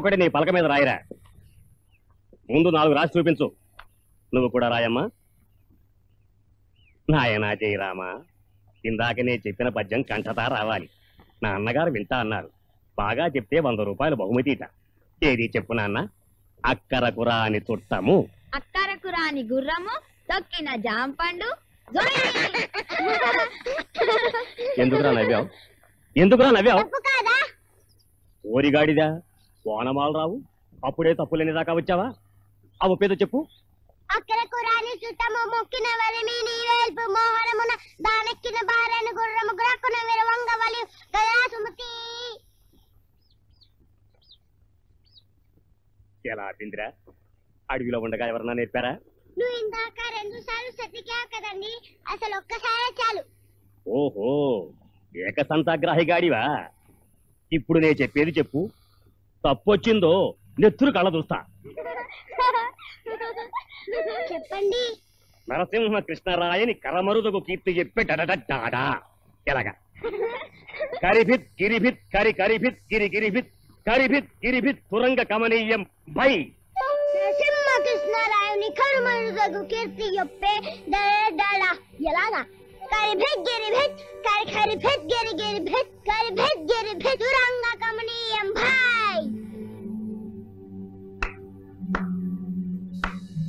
ఒకటి నీ పలక మీద రాయిరా. ముందు 4 రాసి చూపించు. నువ్వు కూడా రాయమ్మా. నాయనా జయరామా, ఇందాక నేను చెప్పిన పద్యం కంఠతా రావాలి. నా అన్నగారు వింటా అన్నారు. బాగా చెప్తే 100 రూపాయలు బహుమతిట. ఏది చెప్పు నాన్న. అక్కరకురా అని చుట్టము, అక్కరకురా అని గుర్రము, తొక్కిన జాంపండు. ఎందుకురా నవ్వావు? ఎందుకురా నవ్వావు? ఓరిగాడిదా, ఓనమాలు రావు, అప్పుడే తప్పులేని దాకా వచ్చావా? ఆ ఒప్పేదో చెప్పు. అక్కరకురాని చుట్టము, మొక్కిన వరిమి నీవేల్పు మోహనమున, దానెక్కిన భార్యను గుర్రము, గురక్కున విరవంగవలి గదా సుమతి. ఎలా ఆపిందిరా? అడవిలో ఉండగా ఎవరన్నా నేర్పారా? నువ్వు ఇందాక 2 సార్లు సతికావు కదండి, అసలు ఒక్కసారే చాలు. ఓహో, ఏకసంతాగ్రాహిగాడివా? ఇప్పుడు నేను చెప్పేది చెప్పు. తప్పొచ్చిందో నెత్తురు కళ్ళ చూస్తా. చెప్పండి. నరసింహ కృష్ణరాయని కరమరుదకు కీర్తి చెప్పే డడడా. ఎలాగా? కరిభిత్ గిరిభిత్ కరి కరిభిత్ గిరి గిరిభిత్ కరిభిత్ గిరిభిత్ తురంగ కమనీయం భై. నరసింహ కృష్ణరాయుని కరమరుదకు కీర్తి చెప్పే డడడా. ఎలాగా? కరిభిత్ గిరిభిత్ కరి కరిభిత్ గిరి గిరిభిత్ కరిభిత్ గిరిభిత్ తురంగ కమనీయం భై.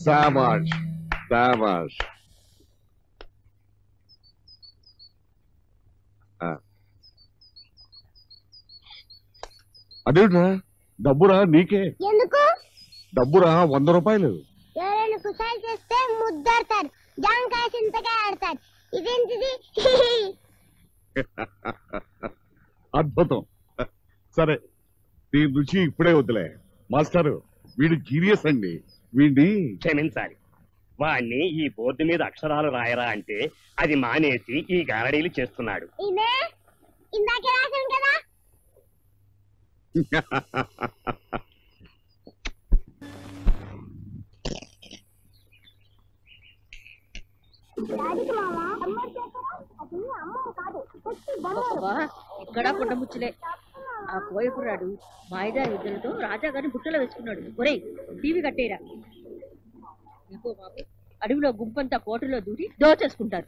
శాబాష్ శాబాష్. అదేంట్రా? డబ్బురా నీకే. ఎందుకు? డబ్బురా 100 రూపాయలు. ఎవరైనా కుసాలు చేస్తే ముద్దడతారు, జాంకాయ చింతకాయ ఆడతారు. ఇదేంటిది? అద్భుతం. సరే, దీని రుచి ఇప్పుడే వద్దులే. మాస్టారు, వీడు జీనియస్ అండి. వీడిని క్షమించాలి. వాణ్ణి ఈ బోర్డు మీద అక్షరాలు రాయరా అంటే అది మానేసి ఈ గారడీలు చేస్తున్నాడు. ఇందాకే రాశాను కదా. ఇక్కడ కొండ ముచ్చులే. ఆ కోయకుర్రాడు మాయదారి విద్యలతో రాజాగారిని బుట్టలో వేసుకున్నాడు. ఒరేయ్, టీవీ కట్టేరా. ఇంకో బాబు, అడవిలో గుంపంతా కోటలో దూరి దోచేసుకుంటారు.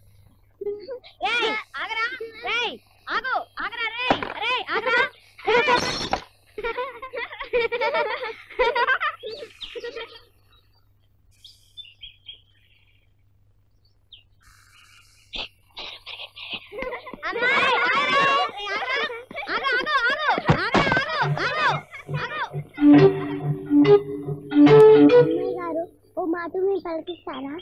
అమ్మాయి గారు, ఓ మాట మీరు పలికిస్తారా?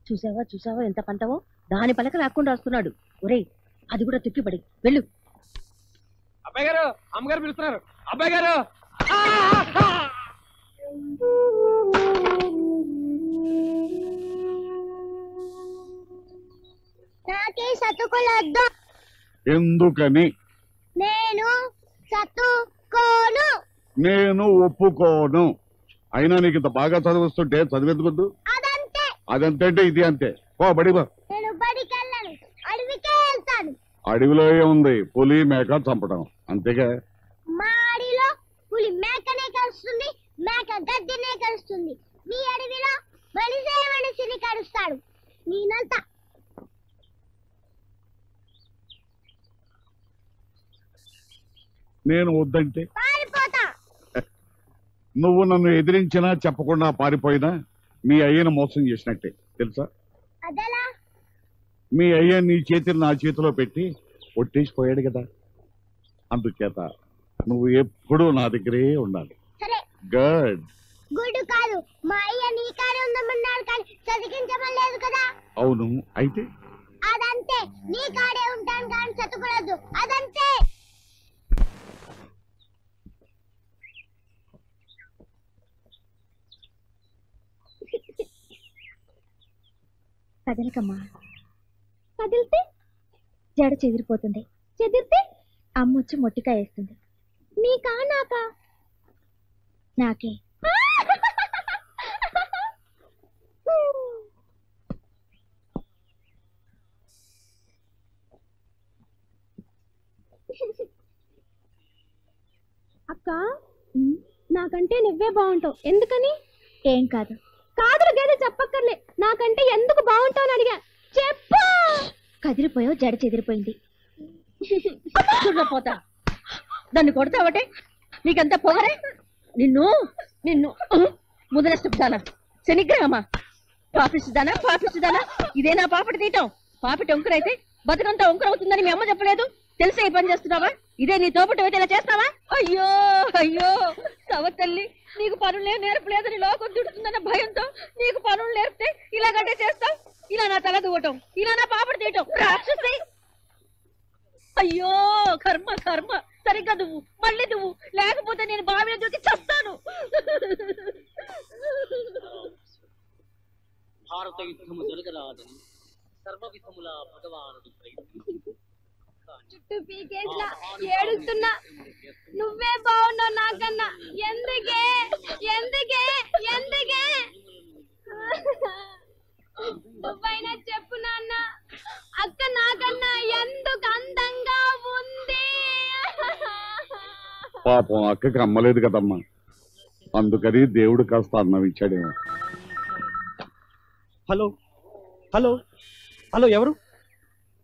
చూసావా చూసావా ఎంత పంటవో. దాని పలక లాక్కుండా వస్తున్నాడు. ఒరేయ్, అది కూడా తుక్కిపడి వెళ్ళు. అబ్బాయి గారు, అమ్మగారు పిలుస్తున్నారు. అబ్బాయి గారు, నాకే చదువుకోలేదు. ఎందుకని? నేను చదువుకోను. నేను ఒప్పుకోను. అయినా నీకు ఇంత బాగా చదివిస్తుంటే చదివేందుకొద్దు? అదంతే. అదంతే అంటే ఇది అంతే. ఓ బడిబా. నేను బడికి వెళ్ళను, అడవికే వెళ్తాను. అడవిలో ఏముంది? పులి మేక చంపడం అంతేగా. మా అడవిలో పులి మేకనే కలుస్తుంది, మేక గడ్డినే కలుస్తుంది. మీ అడవిలో మనిషే మనిషిని కలుస్తాడు. నేనంతా నేను వద్దంటే పారిపోతా. నువ్వు నన్ను ఎదిరించినా చెప్పకుండా పారిపోయినా మీ అయ్యను మోసం చేసినట్టే తెలుసా? అదలా? మీ అయ్య నీ చేతిని నా చేతిలో పెట్టి ఒట్టేసిపోయాడు కదా. అందుచేత నువ్వు ఎప్పుడూ నా దగ్గరే ఉండాలి. సరే. గుడ్. గుడ్ కాదు, మా అయ్య నీ కాడే ఉందమన్నాడు కానీ చదివించమలేదు కదా. అవును, అయితే అదంతే. నీ కాడే ఉంటాను కానీ చదువుకోలేదు. అదంతే. కదలకమ్మా. కదిలితే జడ చెదిరిపోతుంది. చెదిరితే అమ్మొచ్చి మొట్టికాయ వేస్తుంది. నీకా నాకా? నాకే. నాకంటే నువ్వే బాగుంటావు. ఎందుకని? ఏం కాదు. కాదులు గేదె చెప్పక్కర్లే, నాకంటే ఎందుకు బాగుంటావు అని అడిగా. చెప్పు. కదిరిపోయావు, జడ చెదిరిపోయింది. పోతా దాన్ని కొడతావటే, నీకంత పొగరే. నిన్ను నిన్ను ముదనష్టపుతానా, శనిగ్రహమా, పాపిస్తుదానా. ఇదే నా పాపటి తీయటం. పాపిటి ఒంకరైతే బతుకంతా ఒంకర అవుతుందని మీ అమ్మ చెప్పలేదు. తెలిసే ఈ పని చేస్తున్నావా? ఇదే నీ తోపటి అయితే ఇలా చేస్తావా? అయ్యో అయ్యో సవ తల్లి, నీకు పనులే నేర్పలేదని లోకం దుడుతుందన్న భయంతో నీకు పనులు నేర్పితే ఇలాగంటే చేస్తావు. ఇలా నా తల దువ్వటం, ఇలా నా పాపడి తీయటం రాక్షసి. అయ్యో కర్మ కర్మ. సరిగ్గా దువ్వు, మళ్ళీ దువ్వు, లేకపోతే నేను బావిలో దూకి చస్తాను. భారత యుద్ధము జరగరాదని సర్వవిధముల భగవానుడు చుట్టూ పీకేట్లా ఏడుస్తున్నా. నువ్వే బాగున్నావు నాకన్నా. ఎందుకే ఎందుకే ఎందుకే? నువ్వైనా చెప్పు నాన్న, అక్క నాకన్నా ఎందుకు అందంగా ఉంది? పాపం అక్కకి అమ్మలేదు కదమ్మా, అందుకని దేవుడు కాస్త అన్నం ఇచ్చాడేమో. హలో హలో హలో, ఎవరు?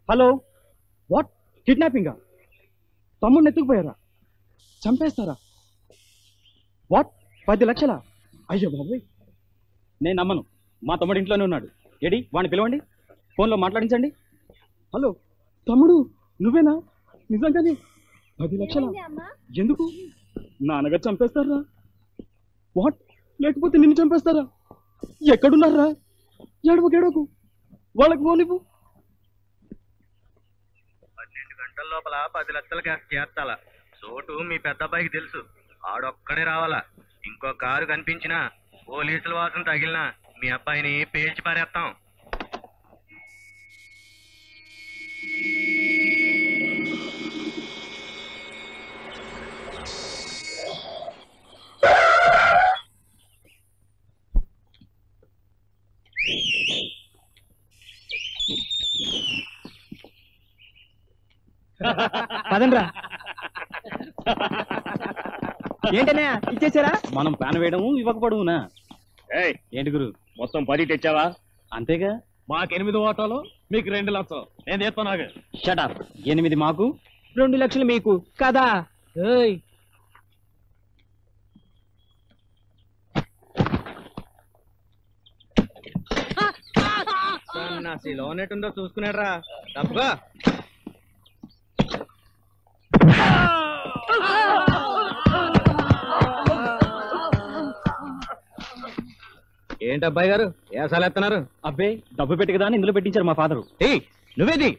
Hello, what? కిడ్నాపింగా? తమ్ముడిని ఎత్తుకుపోయారా? చంపేస్తారా? వాట్? 10 లక్షలా? అయ్యో బాబోయ్, నేను నమ్మను. మా తమ్ముడు ఇంట్లోనే ఉన్నాడు. ఏడి వాడిని పిలవండి, ఫోన్లో మాట్లాడించండి. హలో తమ్ముడు, నువ్వేనా? నిజంగానే 10 లక్షలా? ఎందుకు? నాన్నగారు చంపేస్తారా? వాట్? లేకపోతే నిన్ను చంపేస్తారా? ఎక్కడున్నారా? ఏడవకు, వాళ్ళకి పోనివ్వు. 12 గంటల లోపల 10 లక్షల చేర్చాలా? చోటు మీ పెద్దబ్బాయికి తెలుసు, ఆడొక్కడే రావాలా. ఇంకో కారు కనిపించినా, పోలీసుల వాసన తగిలినా మీ అబ్బాయిని పేల్చి పారేస్తాం. పదండ్రా. ఏంటనే ఇచ్చేసారా? మనం ప్యాన్ వేయడము ఇవ్వకపోవడమునా? ఏంటి గురు, మొత్తం 10 తెచ్చావా? అంతేగా. మాకు 8 ఓటాలు, మీకు 2 లక్షలు. నేను చేస్తాను. షటప్. 8 మాకు, 2 లక్షలు మీకు కదా. లోన్ ఎటుందో చూసుకున్నాడ్రా. తప్పుగా ఏంటి అబ్బాయి గారు ఏసాలు ఎత్తన్నారు? అబ్బే, డబ్బు పెట్టి కదా ఇందులో పెట్టించారు మా ఫాదరు. నువ్వేది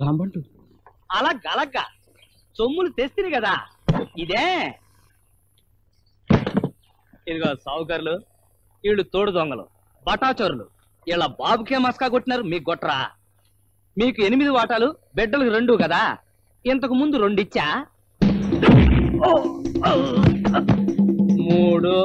రాంబంటు అలగ్గ సొమ్ములు తెస్తిని కదా. ఇదే ఇదిగో సావుకారులు, వీళ్ళు తోడు దొంగలు, బటాచోరులు. ఇలా బాబుకే మస్కా కొట్టినారు, మీకు కొట్టరా? మీకు 8 వాటాలు, బిడ్డలకు 2 కదా. ఇంతకు ముందు 2 ఇచ్చా. 3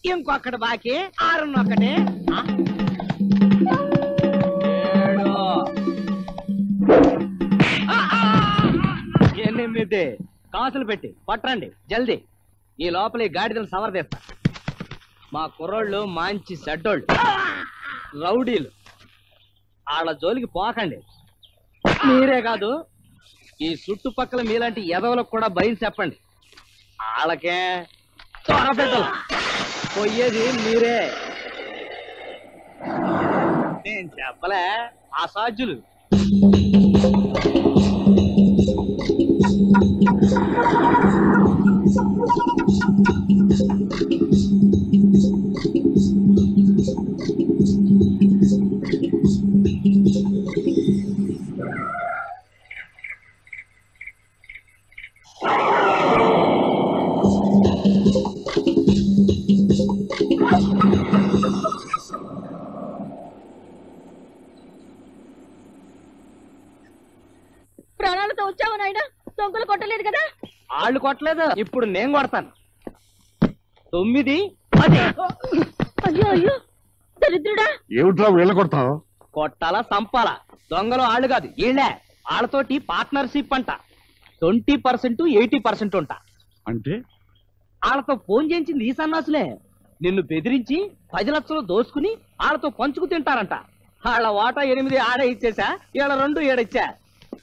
ఇంకొకటి బాకీ 6 8 కాసులు పెట్టి పట్టండి జల్దీ. ఈ లోపల ఈ గాడిదలు సవరదేస్తా. మా కుర్రోళ్ళు మంచి సెడ్డోళ్ళు, రౌడీలు. వాళ్ళ జోలికి పోకండి. మీరే కాదు, ఈ చుట్టుపక్కల మీలాంటి ఎదవలకు కూడా భయం చెప్పండి. వాళ్ళకే తొరబెట్టలు పోయేది మీరే. నేను చెప్పలే, అసాధ్యులు. ప్రాణాలతో వచ్చావు నాయన, దొంగలు కొట్టలేదు కదా? వాళ్ళు కొట్టలేదు, ఇప్పుడు నేను కొడతాను. 9, 10. అయ్యో అయ్యో దరిద్రుడా! ఏమిట్రా వీళ్ళ కొడతావు? కొట్టాలా సంపాలా? దొంగలు ఆళ్ళు కాదు వీళ్ళే. వాళ్ళతోటి పార్ట్నర్షిప్ అంట. 20%, 80% ఉంటా. అంటే వాళ్ళతో ఫోన్ చేయించింది ఈ సన్నాసులే. నిన్ను బెదిరించి 10 లక్షలు దోసుకుని వాళ్ళతో పంచుకు తింటారంట. వాళ్ళ వాటా 8 ఆడే ఇచ్చేసా, 2 ఏడిచ్చా.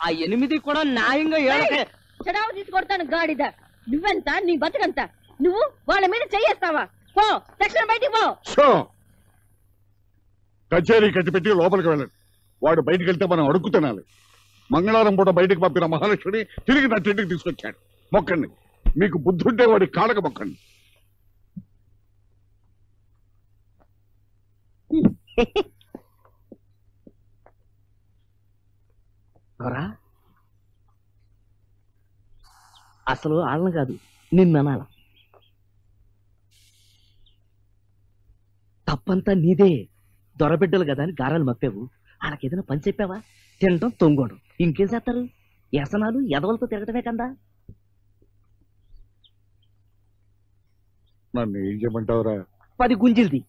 ఆ 8 కూడా న్యాయంగా ఏడకే. చెడావు తీసి కొడతాను గాడిద. నువ్వెంత, నీ బతుకంత. నువ్వు వాళ్ళ మీద చెయ్యేస్తావా? పో, తక్షణ బయటికి పో. షో కచేరీ కట్టిపెట్టి లోపలికి వెళ్ళండి. వాడు బయటికి వెళ్తే మనం అడుగు తినాలి. మంగళవారం పూట బయటికి పంపిన మహాలక్ష్మిని తిరిగి నా ఇంటికి తీసుకొచ్చాడు. మొక్కండి, మీకు బుద్ధుంటే వాడి కాళ్ళకి మొక్కండి. అసలు వాళ్ళని కాదు, నిన్ననాల. తప్పంతా నీదే. దొరబిడ్డలు కదా అని గారాలు మప్పావు. వాళ్ళకి ఏదైనా పని చెప్పావా? తినటం, తొంగోడు, ఇంకేం చేస్తారు? వ్యసనాలు ఎదవలతో తిరగటమే కదా. నన్ను ఏం చేయమంటావురా? 10 గుంజిల్ది.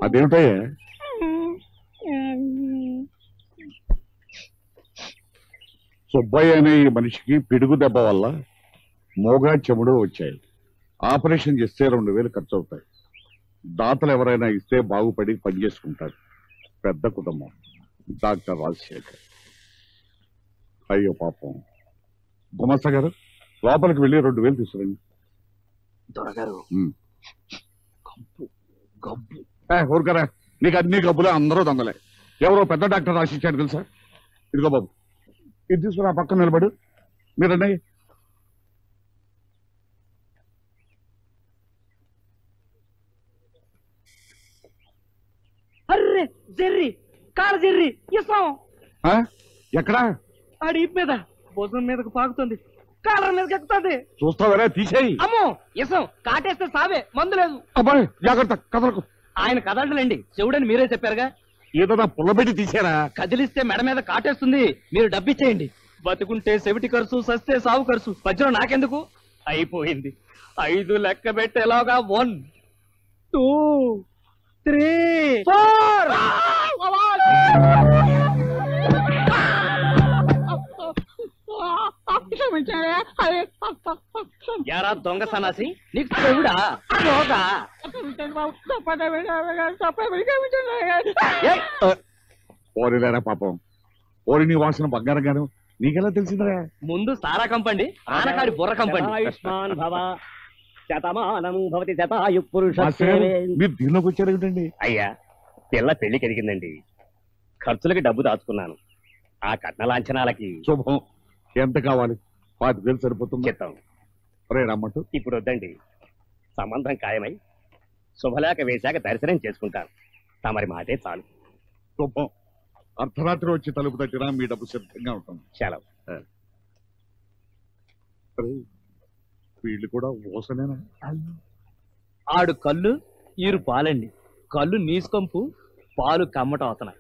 అదేమిటయ్యా? సుబ్బయ్య అనే ఈ మనిషికి పిడుగు దెబ్బ వల్ల మోగా చెముడు వచ్చాయి. ఆపరేషన్ చేస్తే 2000 ఖర్చు అవుతాయి. దాతలు ఎవరైనా ఇస్తే బాగుపడి పనిచేసుకుంటారు. పెద్ద కుటుంబం. డాక్టర్ రాజశేఖర్. అయ్యో పాపం. గుమస్తా గారు, లోపలికి వెళ్ళి 2000 తీసుకురండి. దొరగారు ఊరుకరా, నీకు అన్ని గబ్బులే, అందరూ దొంగలే. ఎవరో పెద్ద డాక్టర్ రాసిచ్చాడు తెలుసా? ఇదిగో బాబు, ఇది తీసుకుని ఆ పక్కన నిలబడు. మీరండి. అర్రే జెర్రీ, కారు జెర్రీ, ఇస్తాం. ఎక్కడా? ఆడి ఇప్ మీద, భుజం మీదకు పాకుతుంది, కాలర్ మీదకి ఎక్కుతుంది. చూస్తావరా? తీసేయి. అమ్మో ఇసం, కాటేస్తే సావే, మందు లేదు. అబ్బాయి జాగ్రత్త, కదలకు. ఆయన కదలడండి, చెవుడని మీరే చెప్పారుగా. ఏదో పుల్లబెట్టి తీసారా? కదిలిస్తే మెడ మీద కాటేస్తుంది, మీరు డబ్బిచ్చేయండి. బతుకుంటే చెవిటి ఖర్చు, సస్తే సావు ఖర్చు, మధ్యలో నాకెందుకు? అయిపోయింది. 5 లెక్క పెట్టేలాగా 1, 2, 3, 4. యారా దొంగ సన్నాసి, నీకు చెవుడా? ఓరిలేరా పాపం. ఓరి నీ వాసన బంగారం గాను, నీకెలా తెలిసిందిరా? ముందు సారా కంపండి, ఆనకాడి బుర్ర కంపండి. ఆయుష్మాన్ భవ, శతమానం భవతి శతాయు పురుష. మీరు దీనిలోకి వచ్చారు ఏమిటండి? అయ్యా, పిల్ల పెళ్లికి ఎదిగిందండి. ఖర్చులకి డబ్బు దాచుకున్నాను. ఆ కట్న లాంఛనాలకి శుభం. ఎంత కావాలి? 5000 సరిపోతుంది. చిత్తం. రే రమ్మంటూ. ఇప్పుడు వద్దండి, సంబంధం ఖాయమై శుభలేఖ వేశాక దర్శనం చేసుకుంటాను. తమరి మాటే చాలు. శుభం. అర్ధరాత్రి వచ్చి తలుపు తట్టినా మీ డబ్బు సిద్ధంగా ఉంటుంది. సెలవు. వీళ్ళు కూడా ఓసనేనా? ఆడు కళ్ళు, ఈరు పాలండి. కళ్ళు నీసుకంపు, పాలు కమ్మటం అవుతున్నాయి.